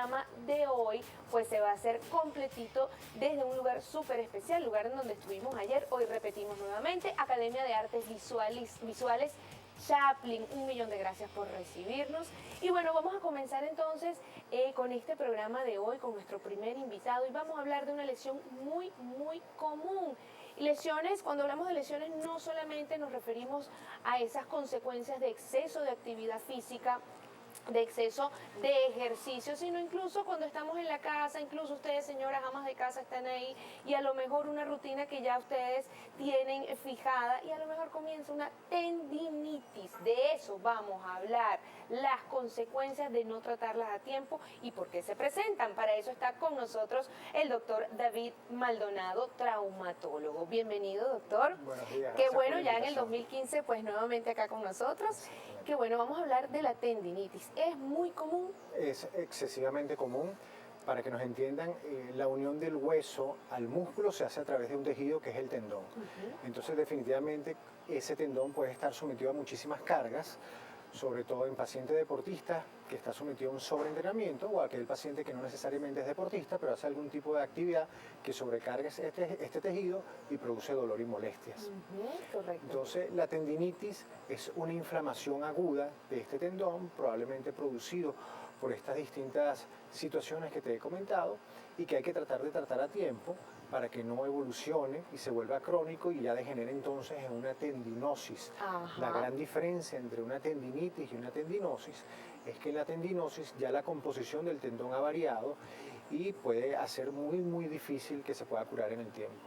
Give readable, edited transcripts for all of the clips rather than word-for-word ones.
programa de hoy pues se va a hacer completito desde un lugar súper especial, lugar en donde estuvimos ayer, hoy repetimos nuevamente, Academia de Artes Visuales Chaplin. 1.000.000 de gracias por recibirnos. Y bueno, vamos a comenzar entonces con este programa de hoy, con nuestro primer invitado, y vamos a hablar de una lesión muy común. Y lesiones, cuando hablamos de lesiones, no solamente nos referimos a esas consecuencias de exceso de actividad física, de exceso de ejercicio, sino incluso cuando estamos en la casa, incluso ustedes, señoras amas de casa, están ahí y a lo mejor una rutina que ya ustedes tienen fijada y a lo mejor comienza una tendinitis. De eso vamos a hablar, las consecuencias de no tratarlas a tiempo y por qué se presentan. Para eso está con nosotros el doctor David Maldonado, traumatólogo. Bienvenido, doctor. Buenos días. Qué bueno, ya en el 2015, pues nuevamente acá con nosotros. Qué bueno, vamos a hablar de la tendinitis. ¿Es muy común? Es excesivamente común. Para que nos entiendan, la unión del hueso al músculo se hace a través de un tejido que es el tendón. Entonces, definitivamente, ese tendón puede estar sometido a muchísimas cargas, sobre todo en pacientes deportistas que está sometido a un sobreentrenamiento o aquel paciente que no necesariamente es deportista, pero hace algún tipo de actividad que sobrecarga este tejido y produce dolor y molestias. Correcto. Entonces, la tendinitis es una inflamación aguda de este tendón, probablemente producido por estas distintas situaciones que te he comentado y que hay que tratar a tiempo para que no evolucione y se vuelva crónico y ya degenere entonces en una tendinosis. La gran diferencia entre una tendinitis y una tendinosis es que en la tendinosis ya la composición del tendón ha variado y puede hacer muy difícil que se pueda curar en el tiempo.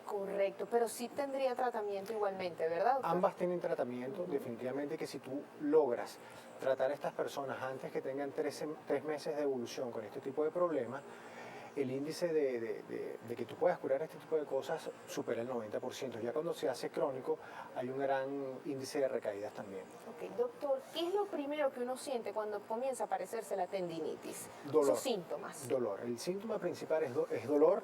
Correcto, pero sí tendría tratamiento igualmente, ¿verdad, doctor? Ambas tienen tratamiento, definitivamente que si tú logras tratar a estas personas antes que tengan 3 meses de evolución con este tipo de problemas, el índice de que tú puedas curar este tipo de cosas supera el 90%. Ya cuando se hace crónico hay un gran índice de recaídas también. Ok, doctor, ¿qué es lo primero que uno siente cuando comienza a aparecerse la tendinitis? Dolor. Sus síntomas. Dolor. El síntoma principal es dolor.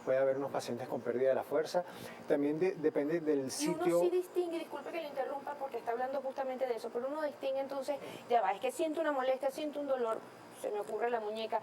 Puede haber unos pacientes con pérdida de la fuerza. También depende del sitio. Y uno sí distingue, disculpe que le interrumpa porque está hablando justamente de eso, pero uno distingue entonces, ya va, es que siento una molestia, siento un dolor, se me ocurre la muñeca,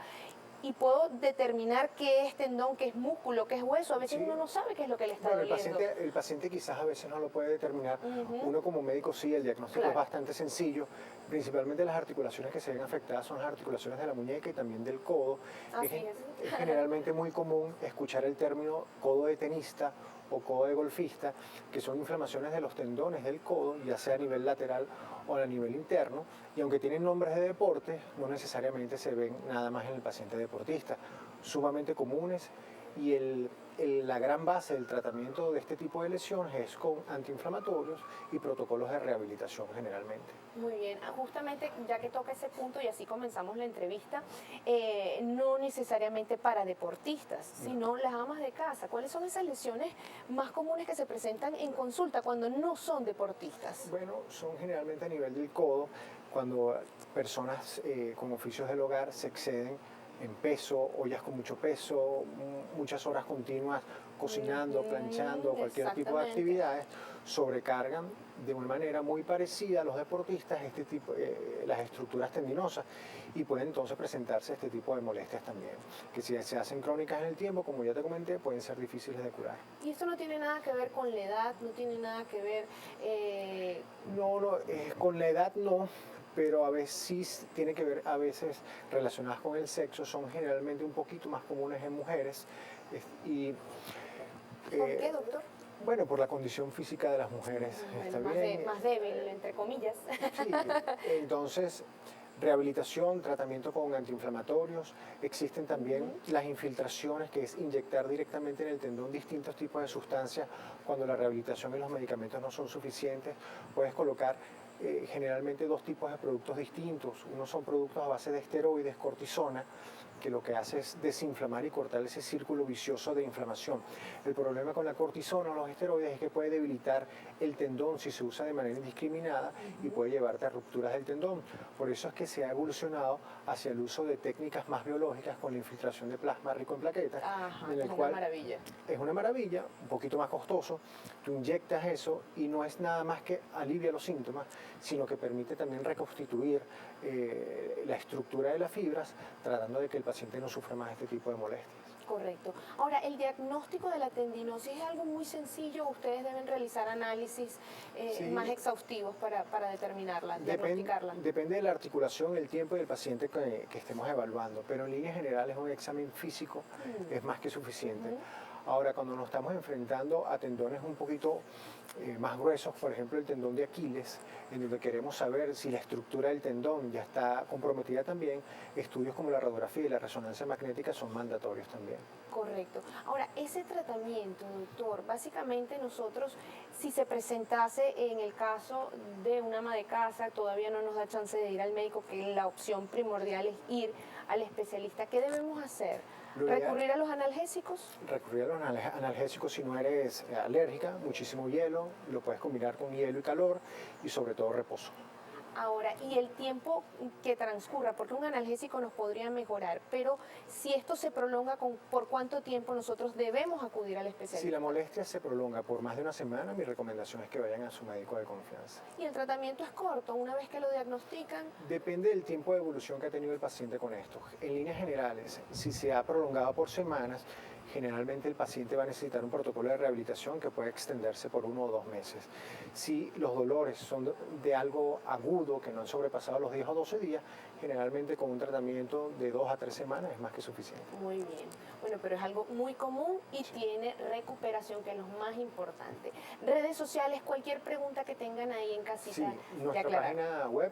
y puedo determinar qué es tendón, qué es músculo, qué es hueso. A veces uno no sabe qué es lo que le está doliendo. El paciente quizás a veces no lo puede determinar. Uno como médico sí, el diagnóstico es bastante sencillo. Principalmente las articulaciones que se ven afectadas son las articulaciones de la muñeca y también del codo. Es generalmente muy común escuchar el término codo de tenista o codo de golfista, que son inflamaciones de los tendones del codo, ya sea a nivel lateral o a nivel interno, y aunque tienen nombres de deporte, no necesariamente se ven nada más en el paciente deportista. Sumamente comunes, y la gran base del tratamiento de este tipo de lesiones es con antiinflamatorios y protocolos de rehabilitación generalmente. Muy bien, justamente ya que toca ese punto y así comenzamos la entrevista, no necesariamente para deportistas, sino las amas de casa. ¿Cuáles son esas lesiones más comunes que se presentan en consulta cuando no son deportistas? Bueno, son generalmente a nivel del codo, cuando personas con oficios del hogar se exceden en peso, ollas con mucho peso, muchas horas continuas cocinando, planchando, cualquier tipo de actividades, sobrecargan de una manera muy parecida a los deportistas las estructuras tendinosas y pueden entonces presentarse este tipo de molestias también, que si se hacen crónicas en el tiempo, como ya te comenté, pueden ser difíciles de curar. ¿Y esto no tiene nada que ver con la edad? ¿No tiene nada que ver...? Con la edad no, pero a veces sí tiene que ver, a veces relacionadas con el sexo, son generalmente un poquito más comunes en mujeres. ¿Por qué, doctor? Bueno, por la condición física de las mujeres. Está bien. Más débil, entre comillas. Sí, entonces, rehabilitación, tratamiento con antiinflamatorios, existen también las infiltraciones, que es inyectar directamente en el tendón distintos tipos de sustancias cuando la rehabilitación y los medicamentos no son suficientes. Puedes colocar generalmente 2 tipos de productos distintos. Unos son productos a base de esteroides, cortisona, que lo que hace es desinflamar y cortar ese círculo vicioso de inflamación. El problema con la cortisona o los esteroides es que puede debilitar el tendón si se usa de manera indiscriminada y puede llevarte a rupturas del tendón. Por eso es que se ha evolucionado hacia el uso de técnicas más biológicas con la infiltración de plasma rico en plaquetas. En el cual una maravilla. Es una maravilla, un poquito más costoso. Tú inyectas eso y no es nada más que alivia los síntomas, sino que permite también reconstituir la estructura de las fibras, tratando de que el paciente no sufra más este tipo de molestias. Correcto. Ahora, el diagnóstico de la tendinosis es algo muy sencillo. Ustedes deben realizar análisis Sí. más exhaustivos para determinarla, diagnosticarla. Depende de la articulación, el tiempo y el paciente que estemos evaluando, pero en líneas generales un examen físico es más que suficiente. Ahora, cuando nos estamos enfrentando a tendones un poquito más gruesos, por ejemplo el tendón de Aquiles, en donde queremos saber si la estructura del tendón ya está comprometida también, estudios como la radiografía y la resonancia magnética son mandatorios también. Correcto. Ahora, ese tratamiento, doctor, básicamente nosotros, si se presentase en el caso de una ama de casa, todavía no nos da chance de ir al médico, que la opción primordial es ir al especialista, ¿qué debemos hacer? ¿Recurrir a los analgésicos? Recurrir a los analgésicos si no eres alérgica, muchísimo hielo, lo puedes combinar con hielo y calor y sobre todo reposo. Ahora, y el tiempo que transcurra, porque un analgésico nos podría mejorar, pero si esto se prolonga, ¿por cuánto tiempo nosotros debemos acudir al especialista? Si la molestia se prolonga por más de una semana, mi recomendación es que vayan a su médico de confianza. ¿Y el tratamiento es corto una vez que lo diagnostican? Depende del tiempo de evolución que ha tenido el paciente con esto. En líneas generales, si se ha prolongado por semanas, generalmente el paciente va a necesitar un protocolo de rehabilitación que puede extenderse por 1 o 2 meses. Si los dolores son de algo agudo, que no han sobrepasado los 10 o 12 días, generalmente con un tratamiento de 2 a 3 semanas es más que suficiente. Muy bien. Bueno, pero es algo muy común y tiene recuperación, que es lo más importante. Redes sociales, cualquier pregunta que tengan ahí en casita. Sí, nuestra página web,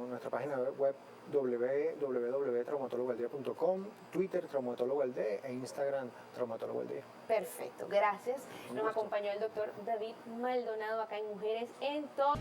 nuestra página web www.traumatologoaldea.com, Twitter traumatólogoaldea e Instagram traumatólogoaldea. Perfecto, gracias. Nos acompañó el doctor David Maldonado acá en Mujeres en todo.